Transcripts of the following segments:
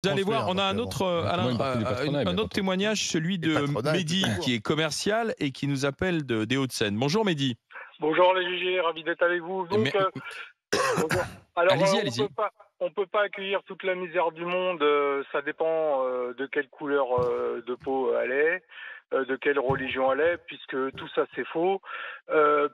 Vous allez voir, on a un autre, un autre témoignage, celui de Mehdi, qui est commercial et qui nous appelle des Hauts-de-Seine. Bonjour Mehdi. Bonjour les GG, ravi d'être avec vous. Donc, bonjour. Alors, allez-y. On peut pas accueillir toute la misère du monde. Ça dépend de quelle couleur de peau elle est, de quelle religion elle est, puisque tout ça c'est faux.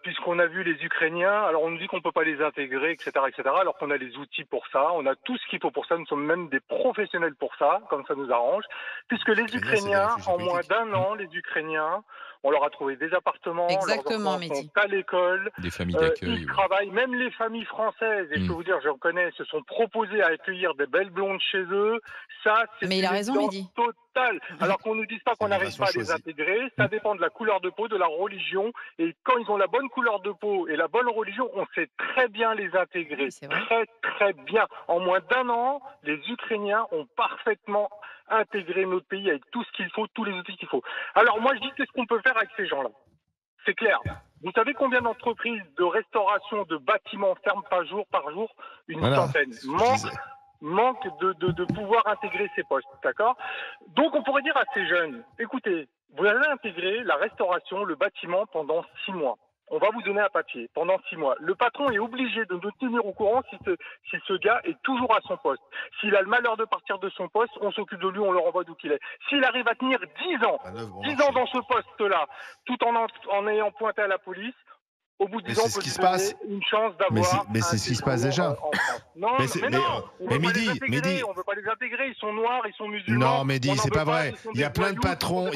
Puisqu'on a vu les Ukrainiens, alors on nous dit qu'on peut pas les intégrer, etc., alors qu'on a les outils pour ça. On a tout ce qu'il faut pour ça. Nous sommes même des professionnels pour ça, comme ça nous arrange. Puisque les Ukrainiens, en moins d'1 an, les Ukrainiens, on leur a trouvé des appartements, exactement, leurs enfants sont à l'école, des familles d'accueil, ils travaillent, même les familles françaises, et je peux vous dire, je connais, se sont proposés à accueillir des belles blondes chez eux. Ça, c'est mais il a raison, Mehdi. Total. Alors qu'on nous dise pas qu'on n'arrive pas à les intégrer, ça dépend de la couleur de peau, de la religion, et quand ils ont la bonne couleur de peau et la bonne religion, on sait très bien les intégrer, très très bien. En moins d'1 an, les Ukrainiens ont parfaitement intégré notre pays avec tout ce qu'il faut, tous les outils qu'il faut. Alors moi je dis qu'est-ce qu'on peut faire avec ces gens-là? C'est clair. Vous savez combien d'entreprises de restauration, de bâtiments ferment par jour? Une centaine. Manque de pouvoir intégrer ces postes, d'accord? Donc on pourrait dire à ces jeunes, écoutez, vous allez intégrer la restauration, le bâtiment pendant 6 mois. On va vous donner un papier pendant 6 mois. Le patron est obligé de nous tenir au courant si ce gars est toujours à son poste. S'il a le malheur de partir de son poste, on s'occupe de lui, on le renvoie d'où qu'il est. S'il arrive à tenir 10 ans, 10 ans dans ce poste-là, tout en ayant pointé à la police, au bout de 10 ans, on peut lui donner une chance d'avoir. Mais c'est ce qui se passe déjà. Non, mais Mehdi, on veut pas les intégrer, ils sont noirs, ils sont musulmans. Non, Mehdi, c'est pas vrai. Il y a plein de patrons,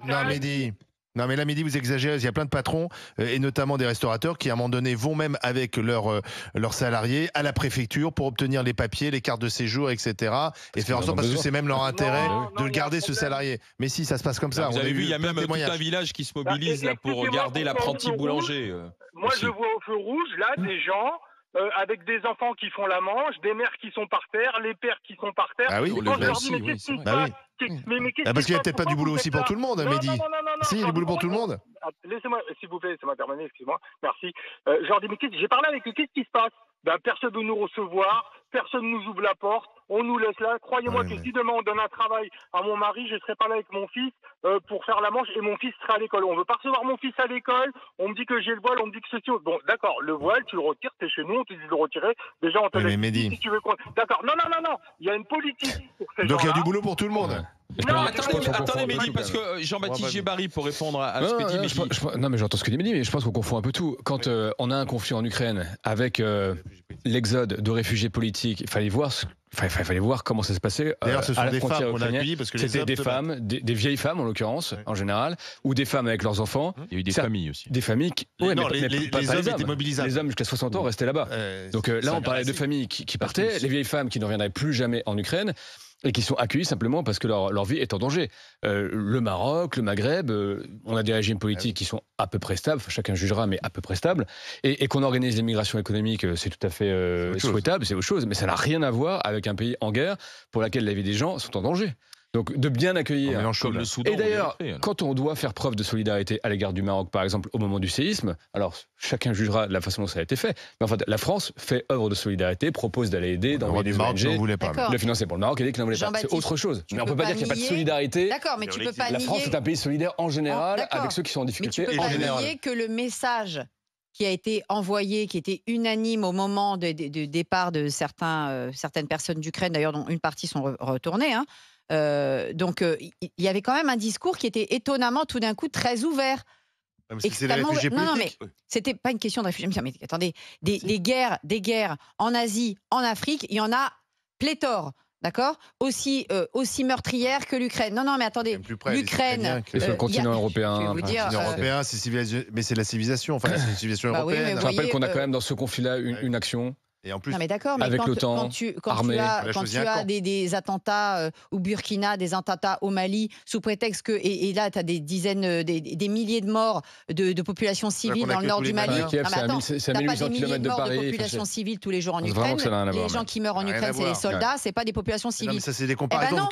Non, Mehdi. Non mais là Mehdi vous exagérez, il y a plein de patrons et notamment des restaurateurs qui à un moment donné vont même avec leurs salariés à la préfecture pour obtenir les papiers, les cartes de séjour, etc. et faire en sorte, parce que c'est même leur intérêt de garder ce salarié. Mais si, ça se passe comme ça. Vous avez vu, il y a même tout un village qui se mobilise là pour garder l'apprenti boulanger. Moi je vois au feu rouge là des gens avec des enfants qui font la manche, des mères qui sont par terre, les pères qui sont par terre. Ah oui, parce qu'il n'y a peut-être pas du boulot aussi pour tout le monde, Mehdi. Si, il y a du boulot pour tout le monde. Laissez-moi, s'il vous plaît, laissez-moi terminer, excusez-moi. Merci. Je leur dis, mais j'ai parlé avec eux, qu'est-ce qui se passe? Ben, personne ne veut nous recevoir, personne ne nous ouvre la porte, on nous laisse là. Croyez-moi que si demain on donne un travail à mon mari, je ne serai pas là avec mon fils pour faire la manche et mon fils sera à l'école. On ne veut pas recevoir mon fils à l'école, on me dit que j'ai le voile, on me dit que ceci. Bon, d'accord, le voile, tu le retires, t'es chez nous, on te dit de le retirer. Déjà, on te laisse si tu veux. D'accord, non, il y a une politique pour ces gens-là. Donc il y a du boulot pour tout le monde. Non, attendez Mehdi, parce que Jean-Baptiste Djebbari, pour répondre à ce que dit Mehdi. Non mais j'entends ce que dit Mehdi, mais je pense qu'on confond un peu tout. Quand on a un conflit en Ukraine avec l'exode de réfugiés politiques, il fallait voir comment ça se passait. D'ailleurs, ce sont des femmes qu'on a accueillies parce que c'était des femmes, des vieilles femmes en l'occurrence, en général, ou des femmes avec leurs enfants. Il y a eu des familles aussi. Des familles qui... les hommes étaient mobilisables. Les hommes jusqu'à 60 ans restaient là-bas. Donc là, on parlait de familles qui partaient, les vieilles femmes qui ne reviendraient plus jamais en Ukraine, et qui sont accueillis simplement parce que leur vie est en danger. Le Maroc, le Maghreb, on a des régimes politiques qui sont à peu près stables, chacun jugera, mais à peu près stables, et qu'on organise l'immigration économique, c'est tout à fait souhaitable, c'est autre chose, mais ça n'a rien à voir avec un pays en guerre pour laquelle la vie des gens sont en danger. Donc de bien accueillir. Comme le Soudan, et d'ailleurs, quand on doit faire preuve de solidarité à l'égard du Maroc, par exemple, au moment du séisme, alors chacun jugera de la façon dont ça a été fait, mais en fait, la France fait œuvre de solidarité, propose d'aller aider, d'envoyer des ONG, de financer pour le Maroc et dit qu'il n'en voulait pas. C'est autre chose. Mais on ne peut pas dire qu'il n'y a pas de solidarité. D'accord, mais tu peux pas nier. La France est un pays solidaire en général, avec ceux qui sont en difficulté en général. Mais tu peux pas nier que le message qui a été envoyé, qui était unanime au moment du départ de certaines personnes d'Ukraine, d'ailleurs dont une partie sont retournées, donc il y avait quand même un discours qui était étonnamment tout d'un coup très ouvert. C'est les réfugiés politiques. Non, mais c'était pas une question de réfugiés. Mais attendez, des guerres en Asie, en Afrique, il y en a pléthore. D'accord, aussi meurtrière que l'Ukraine. Non, mais attendez, l'Ukraine. C'est le continent européen. Mais c'est la civilisation. Enfin, c'est une civilisation européenne. Je rappelle qu'on a quand même dans ce conflit-là une action. Et en plus, non mais d'accord, mais avec l'OTAN, quand tu as des attentats au Burkina, des attentats au Mali, sous prétexte que, et là tu as des dizaines, des milliers de morts de populations civiles dans le nord du Mali. C'est à 1800 km de Paris. De populations civiles tous les jours en Ukraine. Les gens qui meurent en Ukraine, c'est les soldats, c'est pas des populations civiles. Non, mais ça c'est des comparaisons.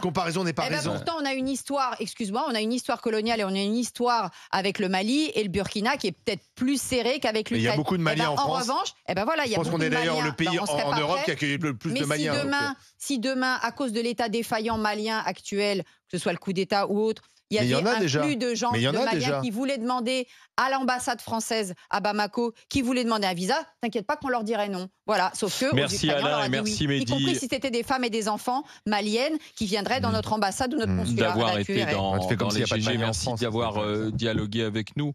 Comparaison n'est pas raison. Pourtant on a une histoire, excuse-moi, on a une histoire coloniale et on a une histoire avec le Mali et le Burkina qui est peut-être plus serrée qu'avec l'Ukraine. Il y a beaucoup de Maliens en France. En revanche, voilà, il y a je pense qu'on est d'ailleurs le pays en Europe qui accueille le plus de Maliens. Si demain, à cause de l'état défaillant malien actuel, que ce soit le coup d'État ou autre, il y avait un flux de gens, de Maliens qui voulaient demander à l'ambassade française à Bamako, qui voulaient demander un visa, t'inquiète pas qu'on leur dirait non. Voilà, sauf que merci Alain et merci Mehdi. Y compris si c'était des femmes et des enfants maliennes qui viendraient dans notre ambassade ou notre consulat. D'avoir été dans les GG, merci d'avoir dialogué avec nous.